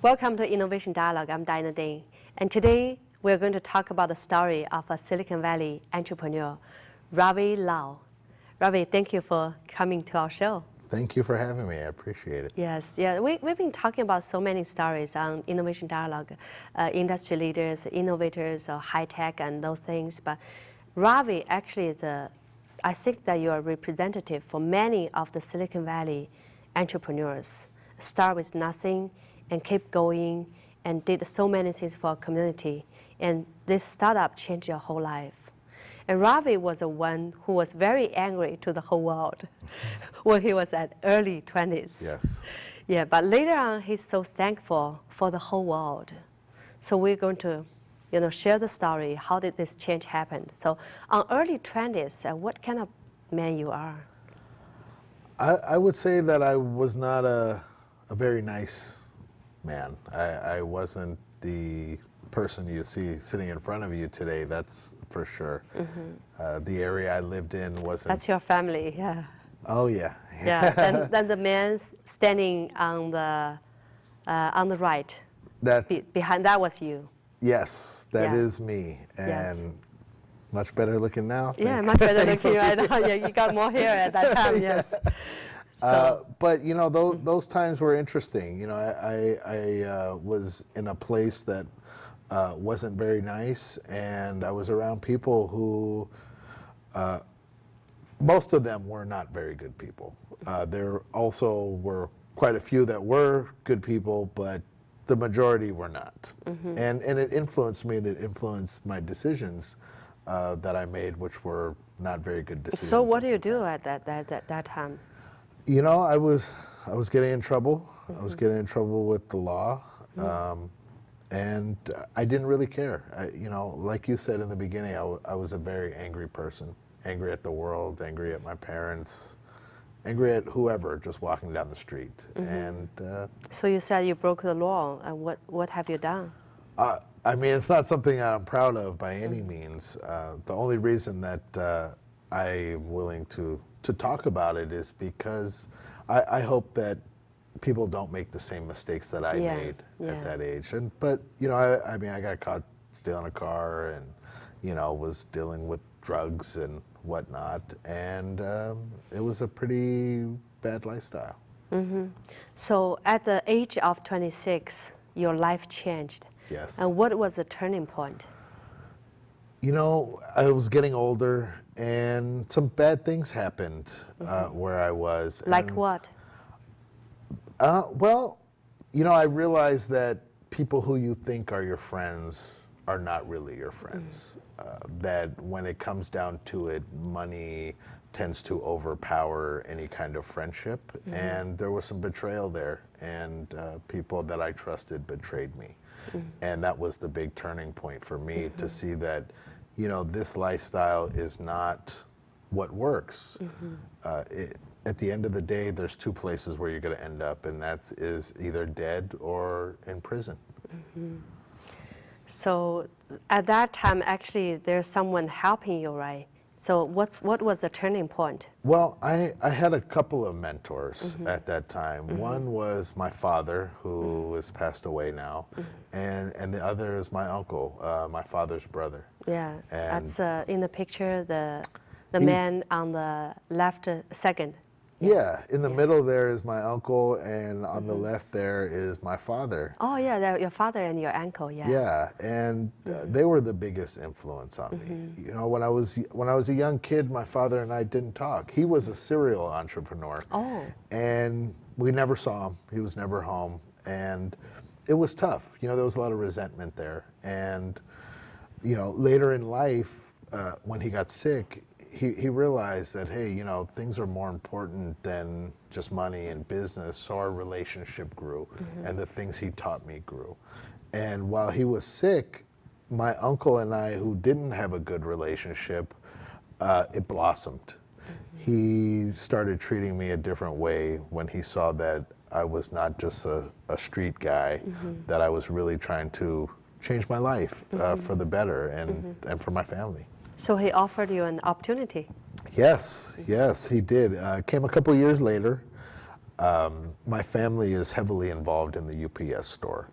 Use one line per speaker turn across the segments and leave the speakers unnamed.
Welcome to Innovation Dialogue. I'm Diana Ding. And today we're going to talk about the story of a Silicon Valley entrepreneur, Ravinder Lal. Ravi, thank you for coming to our show.
Thank you for having me. I appreciate it.
Yes, yeah. We've been talking about so many stories on Innovation Dialogue, industry leaders, innovators, high tech, and those things. But Ravi actually is I think that you are representative for many of the Silicon Valley entrepreneurs. Start with nothing and keep going and did so many things for our community. And this startup changed your whole life. And Ravi was the one who was very angry to the whole world when he was at early 20s.
Yes.
Yeah, but later on, he's so thankful for the whole world. So we're going to, share the story. How did this change happen? So on early 20s, what kind of man you are?
I would say that I was not a very nice man. I wasn't the person you see sitting in front of you today, that's for sure. Mm-hmm. The area I lived in wasn't...
That's your family, yeah.
Oh, yeah.
Yeah, then the man standing on the right, behind that was you.
Yes, that is me. And much better looking now.
Yeah, much better looking right now. Yeah, you got more hair at that time, yes.
But those times were interesting. I was in a place that wasn't very nice, and I was around people who, most of them were not very good people. There also were quite a few that were good people, but the majority were not. Mm-hmm. And it influenced me, and it influenced my decisions that I made, which were not very good decisions.
So what do you do at that time?
I was getting in trouble. Mm-hmm. I was getting in trouble with the law. Mm-hmm. And I didn't really care. Like you said in the beginning, I was a very angry person. Angry at the world, angry at my parents, angry at whoever just walking down the street. Mm-hmm. And
so you said you broke the law. What have you done?
It's not something I'm proud of by any means. The only reason that I'm willing to talk about it is because I hope that people don't make the same mistakes that I made at that age. But I got caught stealing a car, and was dealing with drugs and whatnot, and it was a pretty bad lifestyle.
Mm-hmm. So at the age of 26, your life changed.
Yes.
And what was the turning point?
I was getting older, and some bad things happened where I was.
Like what?
I realized that people who you think are your friends are not really your friends. That when it comes down to it, money tends to overpower any kind of friendship. Mm-hmm. And there was some betrayal there, and people that I trusted betrayed me. Mm-hmm. And that was the big turning point for me, mm-hmm. to see that, this lifestyle is not what works. Mm-hmm. At the end of the day, there's two places where you're going to end up, and that is either dead or in prison.
Mm-hmm. So at that time, actually, there's someone helping you, right? So what was the turning point?
Well, I had a couple of mentors, mm-hmm. at that time. Mm-hmm. One was my father, who has passed away now, mm-hmm. and the other is my uncle, my father's brother.
Yeah, and that's in the picture, the man on the left second.
Yeah, in the middle there is my uncle, and on mm-hmm. the left there is my father.
Oh yeah, your father and your uncle, yeah.
Yeah, and they were the biggest influence on mm-hmm. me. When I was a young kid, my father and I didn't talk. He was a serial entrepreneur. Oh. And we never saw him. He was never home, and it was tough. There was a lot of resentment there. And later in life, when he got sick, he realized that, hey, things are more important than just money and business. So our relationship grew, mm-hmm. and the things he taught me grew. And while he was sick, my uncle and I, who didn't have a good relationship, it blossomed. Mm-hmm. He started treating me a different way when he saw that I was not just a street guy, mm-hmm. that I was really trying to change my life mm-hmm. For the better and for my family.
So he offered you an opportunity?
Yes, he did. Came a couple years later. my family is heavily involved in the UPS store.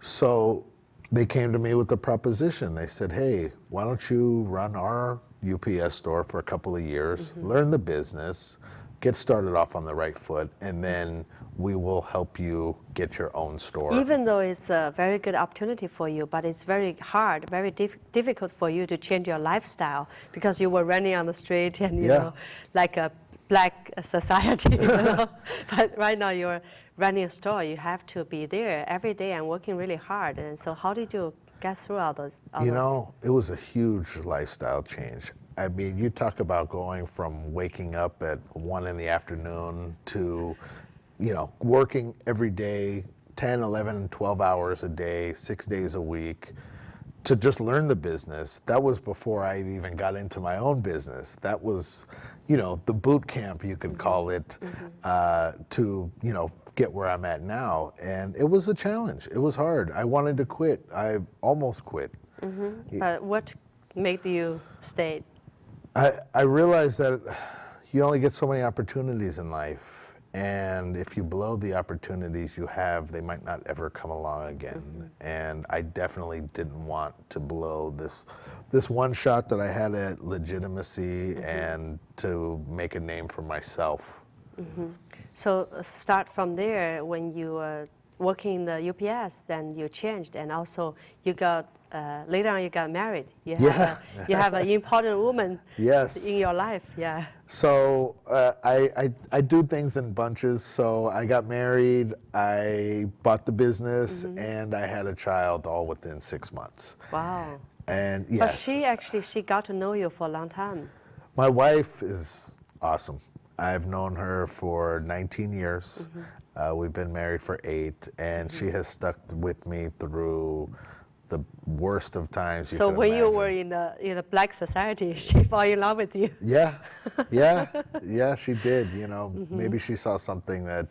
So they came to me with the proposition. They said, hey, why don't you run our UPS store for a couple of years, learn the business, get started off on the right foot, and then we will help you get your own store.
Even though it's a very good opportunity for you, but it's very hard, very difficult for you to change your lifestyle because you were running on the street and, you know, like a black society, you know? But right now you're running a store, you have to be there every day and working really hard. And so how did you get through all those?
You know, it was a huge lifestyle change. I mean, you talk about going from waking up at 1 in the afternoon to, you know, working every day, 10, 11, 12 hours a day, 6 days a week, to just learn the business. That was before I even got into my own business. That was, you know, the boot camp, you could call it, to, you know, get where I'm at now. And it was a challenge. It was hard. I wanted to quit. I almost quit.
But what made you stay?
I realized that you only get so many opportunities in life, and if you blow the opportunities you have, they might not ever come along again. And I definitely didn't want to blow this one shot that I had at legitimacy and to make a name for myself.
So start from there. When you were working in the UPS, then you changed, and also you got later on you got married. You have an important woman in your life.
So I do things in bunches. So I got married, I bought the business, and I had a child all within 6 months.
Wow.
And
But she got to know you for a long time.
My wife is awesome. I've known her for 19 years. We've been married for 8, and she has stuck with me through the worst of times.
So when you were in the black society, she fell in love with you.
Yeah, she did. You know, maybe she saw something that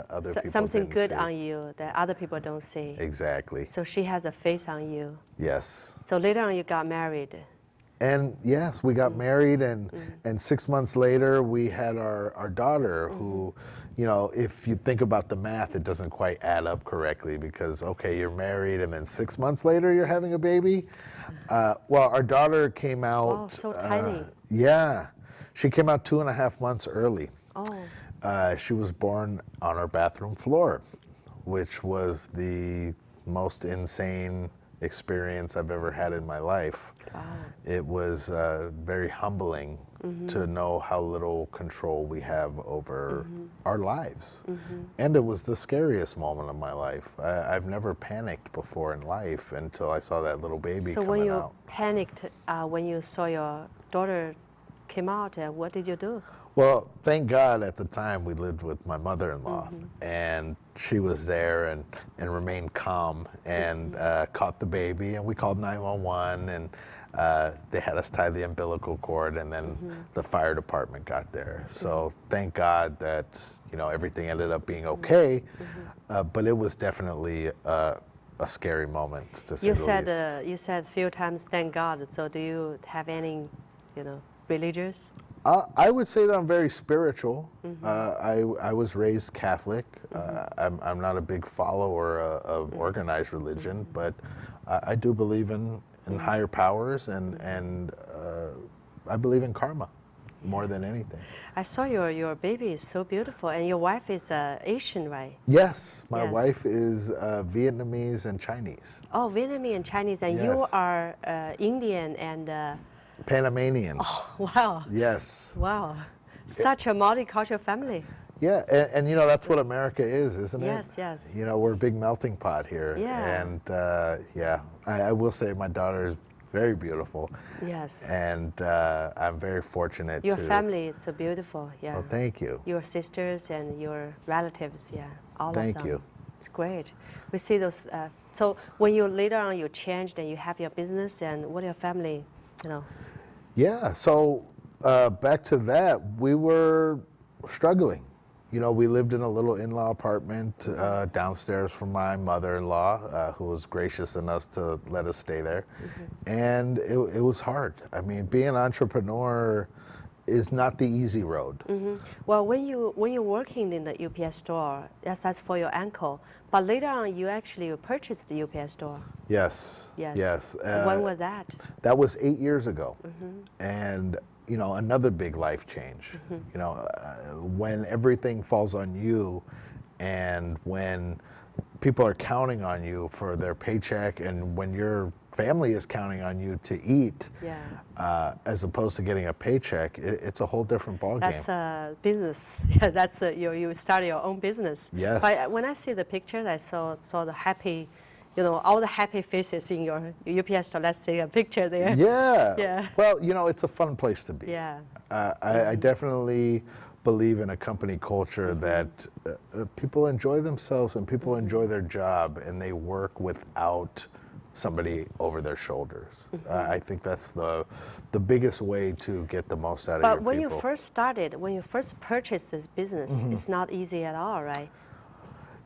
other people
something
didn't
good
see.
on you that other people don't see.
Exactly.
So she has a face on you.
Yes.
So later on, you got married.
And yes, we got married, and 6 months later we had our daughter, who, you know, if you think about the math, it doesn't quite add up correctly, because okay, you're married and then 6 months later you're having a baby. Well, our daughter came out.
Oh, so tiny.
Yeah, she came out 2.5 months early.
Oh.
She was born on our bathroom floor, which was the most insane experience I've ever had in my life.
Wow.
It was very humbling to know how little control we have over our lives. And it was the scariest moment of my life. I've never panicked before in life until I saw that little baby
So
coming
when you
out.
panicked, when you saw your daughter came out, what did you do?
Well, thank God at the time we lived with my mother-in-law, and she was there and remained calm and caught the baby, and we called 911, and they had us tie the umbilical cord, and then the fire department got there. So thank God that, you know, everything ended up being okay, but it was definitely a scary moment, to say the least.
You said a few times, thank God. So do you have any, you know, religious?
I would say that I'm very spiritual. I was raised Catholic. I'm not a big follower of organized religion, but I do believe in higher powers, and I believe in karma more than anything.
I saw your baby is so beautiful, and your wife is Asian, right?
Yes, my wife is Vietnamese and Chinese.
Oh, Vietnamese and Chinese, and you are Indian and
Panamanian.
Oh, wow.
Yes.
Wow. Such a multicultural family.
Yeah, and you know, that's what America is, isn't it?
Yes, yes.
You know, we're a big melting pot here.
Yeah.
And I will say my daughter is very beautiful.
Yes.
And I'm very fortunate
Your
to...
family, it's so beautiful, yeah.
Oh, thank you.
Your sisters and your relatives, yeah, all of them.
Thank you.
It's great. We see those, so when you later on you changed and you have your business, and what your family, you know?
Yeah, so back to that, we were struggling. You know, we lived in a little in-law apartment downstairs from my mother-in-law, who was gracious enough to let us stay there. And it was hard. I mean, being an entrepreneur, is not the easy road.
Well, when you're working in the UPS store, yes, that's for your ankle. But later on, you actually purchased the UPS store.
Yes.
Yes.
Yes.
When was that?
That was 8 years ago, and another big life change. When everything falls on you, and when people are counting on you for their paycheck, and when your family is counting on you to eat, as opposed to getting a paycheck, it's a whole different ballgame.
That's a business. Yeah, that's you start your own business.
Yes.
But when I see the pictures, I saw the happy, all the happy faces in your UPS store. Let's take a picture there.
Yeah.
Yeah.
Well, it's a fun place to be.
Yeah.
I definitely believe in a company culture that people enjoy themselves and people enjoy their job, and they work without somebody over their shoulders. I think that's the biggest way to get the most out of your people.
But when you first started, when you first purchased this business, it's not easy at all, right?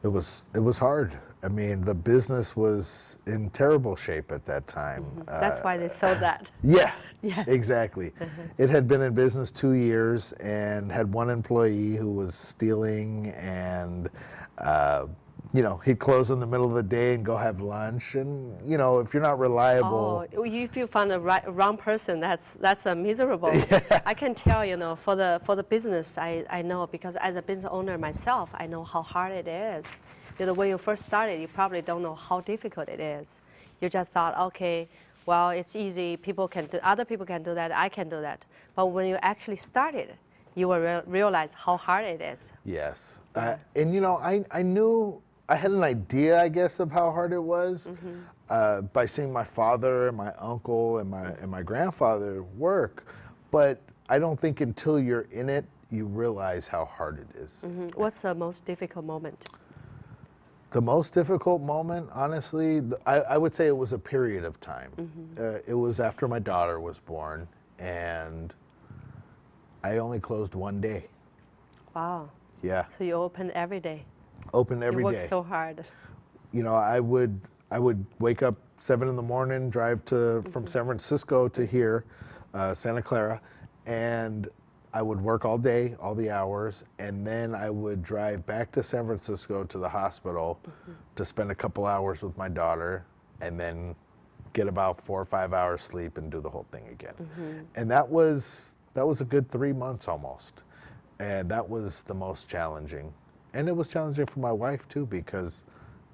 It was hard. I mean, the business was in terrible shape at that time.
That's why they sold that.
Yeah,
Yeah.
exactly. It had been in business 2 years and had one employee who was stealing, and he'd close in the middle of the day and go have lunch. And if you're not reliable,
If you find the wrong person, that's miserable. I can tell, for the business, I know, because as a business owner myself, I know how hard it is. When you first started, you probably don't know how difficult it is. You just thought, okay, well, it's easy. Other people can do that. I can do that. But when you actually started, you will realize how hard it is.
yes. And I knew. I had an idea, I guess, of how hard it was by seeing my father and my uncle and my grandfather work. But I don't think until you're in it, you realize how hard it is.
What's the most difficult moment?
The most difficult moment, honestly, I would say it was a period of time. It was after my daughter was born, and I only closed one day.
Wow.
Yeah.
So you open every day.
Open every day.
You work so hard.
I would wake up 7 in the morning, drive from San Francisco to here, Santa Clara, and I would work all day, all the hours, and then I would drive back to San Francisco to the hospital to spend a couple hours with my daughter, and then get about 4 or 5 hours sleep and do the whole thing again. And that was a good 3 months almost, and that was the most challenging. And it was challenging for my wife too, because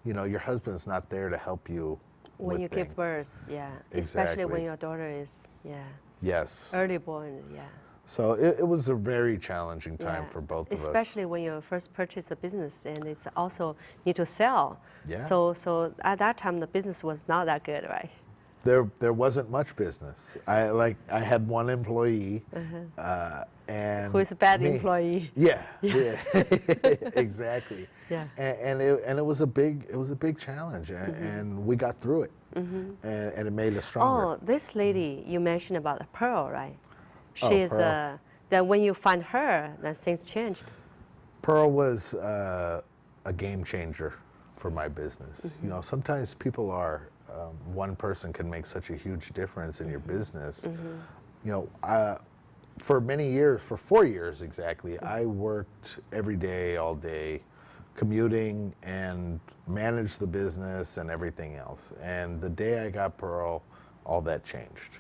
your husband's not there to help you
when you
things.
give birth. Yeah.
Exactly.
Especially when your daughter is
Yes.
early born. Yeah.
So it was a very challenging time for both of us.
Especially when you first purchase a business, and it's also need to sell.
Yeah.
So at that time the business was not that good, right?
There wasn't much business. I had one employee, and
who is a bad
me.
employee?
Yeah. Exactly.
Yeah.
And it was a big challenge, and we got through it, and it made us stronger.
Oh, this lady you mentioned about Pearl, right?
Oh,
She's
Pearl.
then when you find her, then things changed.
Pearl was a game changer for my business. Sometimes people are. One person can make such a huge difference in your business. For many years, for 4 years exactly, I worked every day, all day, commuting and managed the business and everything else. And the day I got Pearl, all that changed.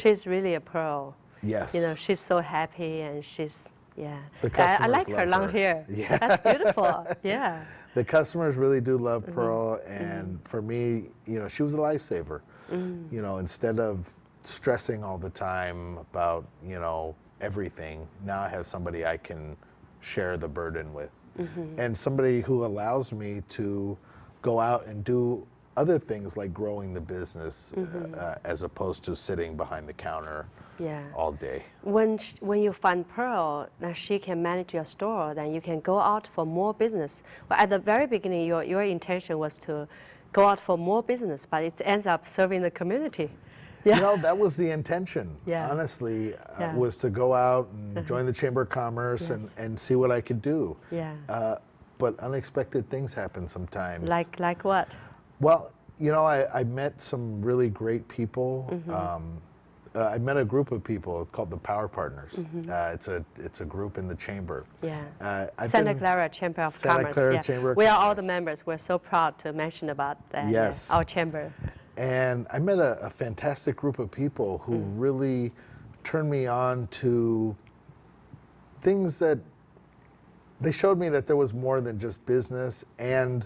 She's really a Pearl.
Yes.
She's so happy, and she's
The
I
customers
like her
love
long
her.
hair.
Yeah.
That's beautiful. Yeah.
The customers really do love Pearl, and for me, she was a lifesaver. Instead of stressing all the time about, everything, now I have somebody I can share the burden with. And somebody who allows me to go out and do other things like growing the business as opposed to sitting behind the counter all day.
When you find Pearl, then she can manage your store, then you can go out for more business. But at the very beginning, your intention was to go out for more business, but it ends up serving the community. Yeah.
That was the intention, honestly, was to go out and join the Chamber of Commerce and see what I could do.
Yeah.
But unexpected things happen sometimes.
Like what?
Well, I met some really great people, I met a group of people called the Power Partners. It's a group in the chamber.
Yeah. Santa Clara Chamber of
Santa
Commerce.
Clara
Yeah.
Chamber of
We are all
Commerce.
the members. We're so proud to mention about that.
Yes.
Yeah, our chamber.
And I met a fantastic group of people who really turned me on to things that they showed me that there was more than just business, and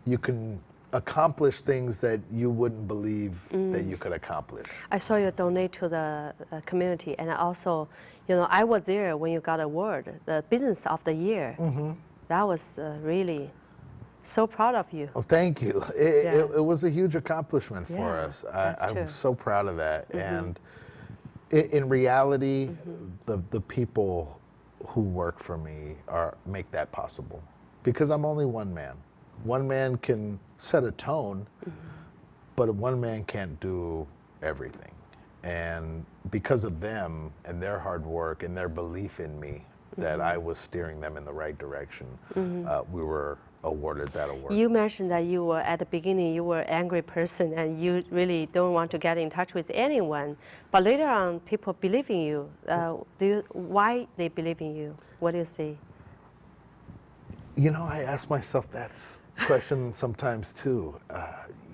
you can accomplish things that you wouldn't believe that you could accomplish.
I saw you donate to the community, and also, you know, I was there when you got award, the Business of the Year. That was really so proud of you.
Oh, thank you. It was a huge accomplishment for us. I'm so proud of that. And in reality, the people who work for me make that possible, because I'm only one man. One man can set a tone, but one man can't do everything. And because of them and their hard work and their belief in me that I was steering them in the right direction, we were awarded that award.
You mentioned that you were, at the beginning, you were an angry person and you really don't want to get in touch with anyone. But later on, people believe in you. Why they believe in you? What do you say?
You know, I ask myself that question sometimes too.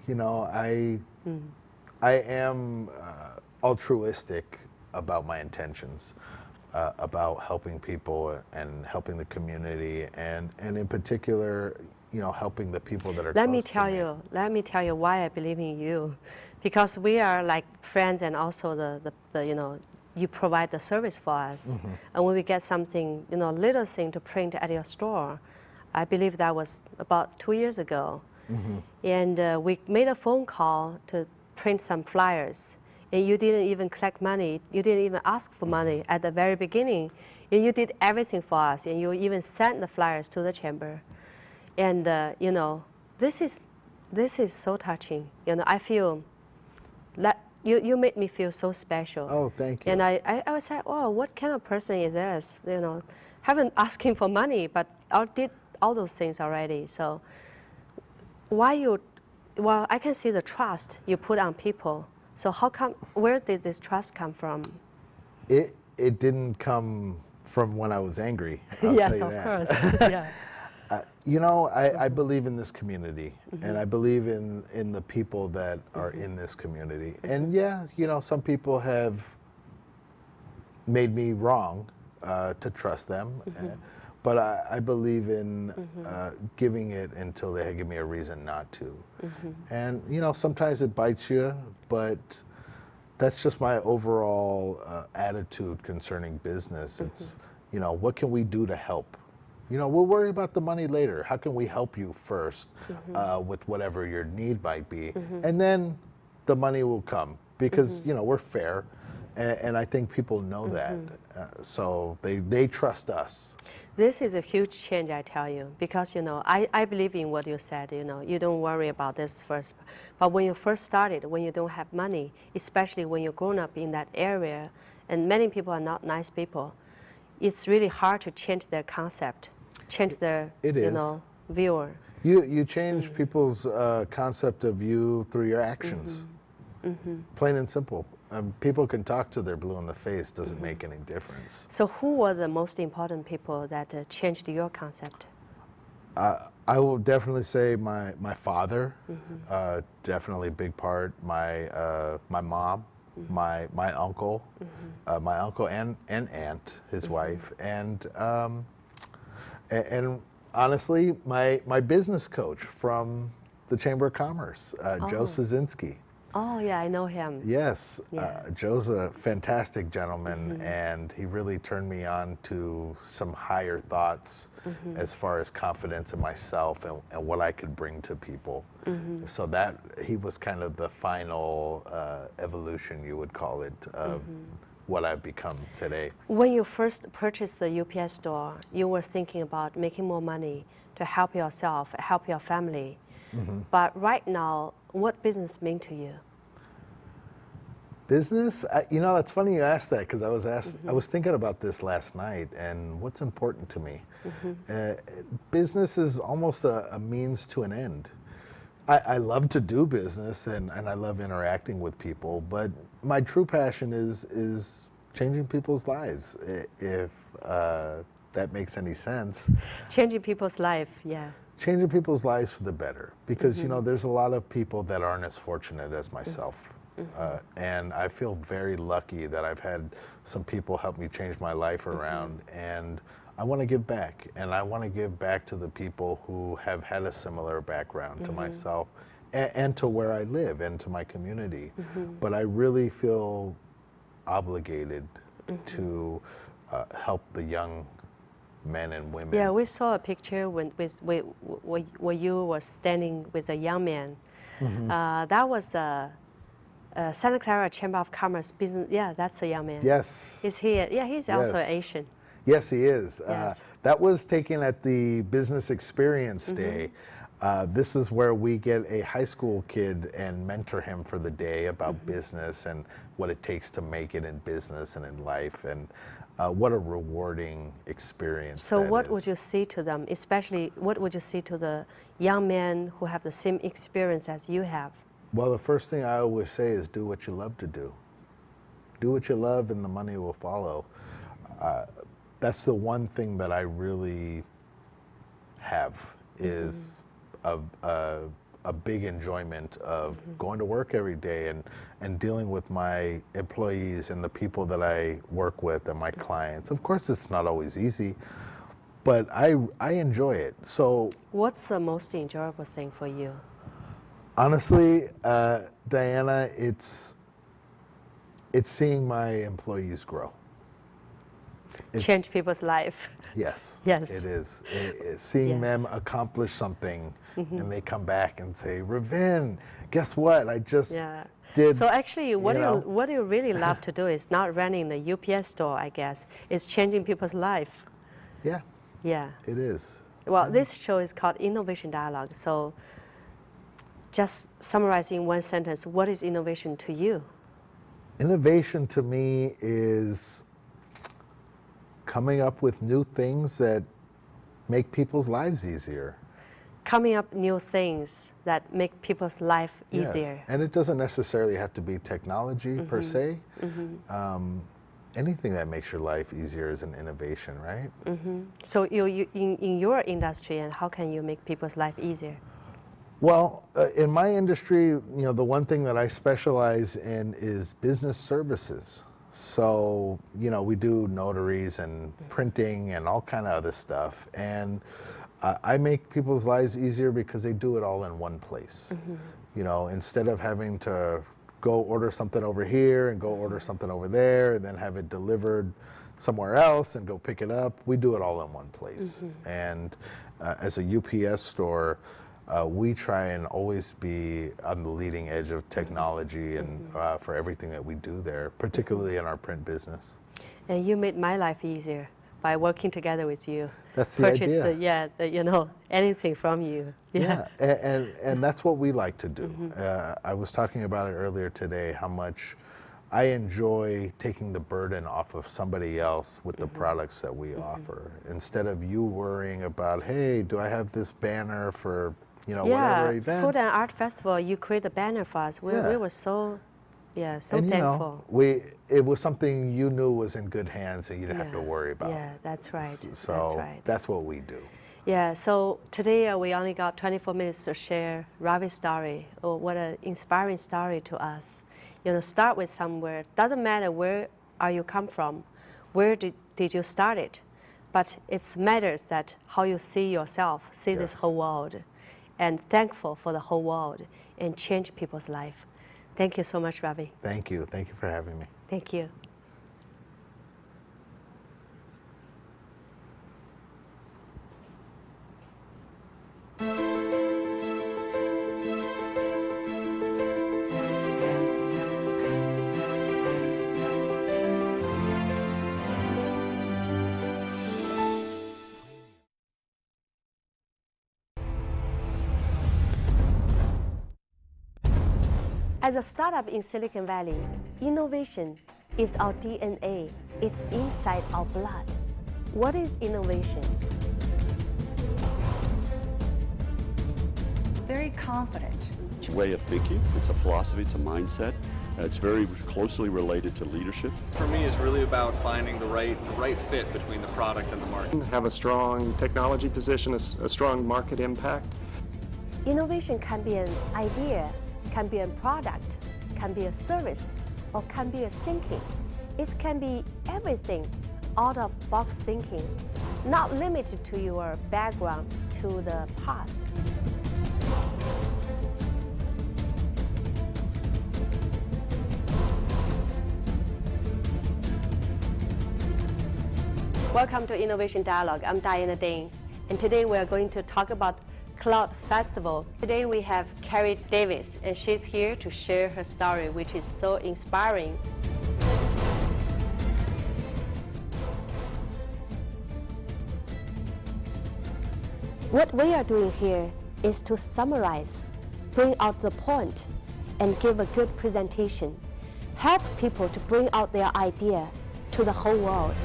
You know, I am altruistic about my intentions, about helping people and helping the community, and in particular, you know, helping the people that are
Let
close
me tell you why I believe in you, because we are like friends, and also the you know, you provide the service for us, and when we get something, you know, little thing to print at your store. I believe that was about 2 years ago. And we made a phone call to print some flyers. And you didn't even collect money. You didn't even ask for money at the very beginning. And you did everything for us. And you even sent the flyers to the chamber. And you know, this is so touching. You know, I feel that you made me feel so special.
Oh, thank you.
And I was like, oh, what kind of person is this? You know, haven't asking for money, but I did all those things already. So well, I can see the trust you put on people. So where did this trust come from?
It didn't come from when I was angry. I'll
Yes,
tell you
of
that.
course. Yeah.
You know, I believe in this community, and I believe in the people that are in this community. And yeah, you know, some people have made me wrong to trust them. But I believe in giving it until they give me a reason not to. And, you know, sometimes it bites you, but that's just my overall attitude concerning business. It's, you know, what can we do to help? You know, we'll worry about the money later. How can we help you first with whatever your need might be? And then the money will come, because, you know, we're fair. And I think people know that. So they trust us.
This is a huge change, I tell you, because, you know, I believe in what you said. You know, you don't worry about this first. But when you first started, when you don't have money, especially when you're grown up in that area, and many people are not nice people, it's really hard to change their concept, change their, you know, viewer.
You change people's concept of you through your actions. Plain and simple. People can talk to their blue in the face, doesn't make any difference.
So who were the most important people that changed your concept?
I will definitely say my father, definitely a big part. My mom, my uncle, my uncle and aunt, his wife, and honestly, my business coach from the Chamber of Commerce, Joe Szynski.
Oh, yeah, I know him.
Yes, Joe's a fantastic gentleman, and he really turned me on to some higher thoughts as far as confidence in myself and what I could bring to people. So that he was kind of the final evolution, you would call it, of what I've become today.
When you first purchased the UPS store, you were thinking about making more money to help yourself, help your family. But right now, what business mean to you?
Business? You know, it's funny you asked that, because I was thinking about this last night, and what's important to me. Business is almost a means to an end. I love to do business and I love interacting with people, but my true passion is changing people's lives, if that makes any sense.
Changing people's life, yeah.
Changing people's lives for the better, because you know there's a lot of people that aren't as fortunate as myself. And I feel very lucky that I've had some people help me change my life around, and I want to give back, and I want to give back to the people who have had a similar background to myself and to where I live and to my community. But I really feel obligated to help the young men and women.
Yeah, we saw a picture when you were standing with a young man. That was Santa Clara Chamber of Commerce business. Yeah, that's a young man.
Yes.
Is he? Yeah, he's also
Yes.
Asian.
Yes, he is.
Yes.
That was taken at the Business Experience Day. This is where we get a high school kid and mentor him for the day about business and what it takes to make it in business and in life, and what a rewarding experience.
So
that
what
is.
would you say to them, especially what would you say to the young men who have the same experience as you have?
Well, the first thing I always say is do what you love to do. Do what you love and the money will follow. That's the one thing that I really have is a big enjoyment of going to work every day and dealing with my employees and the people that I work with and my clients. Of course, it's not always easy, but I enjoy it. So
What's the most enjoyable thing for you?
honestly, Diana, it's seeing my employees grow.
Change people's life.
Yes,
Yes.
it is. It's seeing
Yes.
them accomplish something and they come back and say, Ravind, guess what? I just
Yeah.
did.
So actually, what
you
you
know?
what you really love to do is not running the UPS store, I guess. It's changing people's life.
Yeah,
Yeah.
it is.
Well, this show is called Innovation Dialogue. So just summarize in one sentence, what is innovation to you?
Innovation to me is coming up with new things that make people's lives easier.
Coming up new things that make people's life
Yes.
easier.
And it doesn't necessarily have to be technology per se. Anything that makes your life easier is an innovation, right?
So you in your industry, and how can you make people's life easier?
Well, in my industry, you know, the one thing that I specialize in is business services. So, you know, we do notaries and printing and all kind of other stuff. And I make people's lives easier because they do it all in one place. You know, instead of having to go order something over here and go order something over there and then have it delivered somewhere else and go pick it up, we do it all in one place. And as a UPS store, we try and always be on the leading edge of technology and for everything that we do there, particularly in our print business.
And you made my life easier by working together with you.
That's the idea.
You know, anything from you.
Yeah, and that's what we like to do. I was talking about it earlier today, how much I enjoy taking the burden off of somebody else with the products that we offer. Instead of you worrying about, hey, do I have this banner for, you know, whatever event?
Food and Art Festival, you create a banner for us. We were so
and,
thankful.
You know, it was something you knew was in good hands and you didn't have to worry about.
Yeah, that's right.
So
that's right.
that's what we do.
Yeah, so today we only got 24 minutes to share Ravi's story. Oh, what an inspiring story to us. You know, start with somewhere. Doesn't matter where are you come from, where did you start it, but it matters that how you see yourself, see this whole world, and thankful for the whole world and change people's life. Thank you so much, Ravi.
Thank you. Thank you for having me.
Thank you. As a startup in Silicon Valley, innovation is our DNA. It's inside our blood. What is innovation?
Very confident It's a way of thinking, it's a philosophy, it's a mindset. It's very closely related to leadership.
For me, it's really about finding the right fit between the product and the market.
Have a strong technology position, a strong market impact.
Innovation can be an idea, can be a product, can be a service, or can be a thinking. It can be everything out of box thinking, not limited to your background, to the past. Welcome to Innovation Dialogue. I'm Diana Ding, and today we are going to talk about Cloud Festival. Today we have Carrie Davis, and she's here to share her story, which is so inspiring. What we are doing here is to summarize, bring out the point, and give a good presentation. Help people to bring out their idea to the whole world.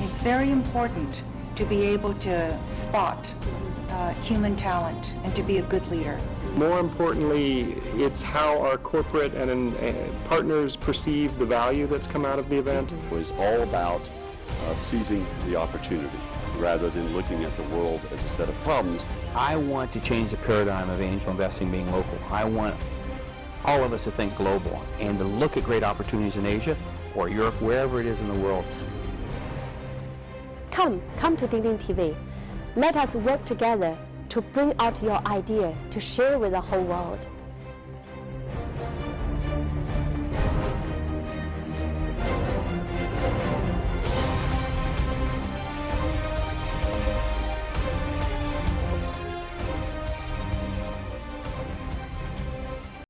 It's very important to be able to spot human talent and to be a good leader.
More importantly, it's how our corporate and partners perceive the value that's come out of the event.
It was all about seizing the opportunity rather than looking at the world as a set of problems.
I want to change the paradigm of angel investing being local. I want all of us to think global and to look at great opportunities in Asia or Europe, wherever it is in the world.
Come to Ding Ding TV. Let us work together to bring out your idea to share with the whole world.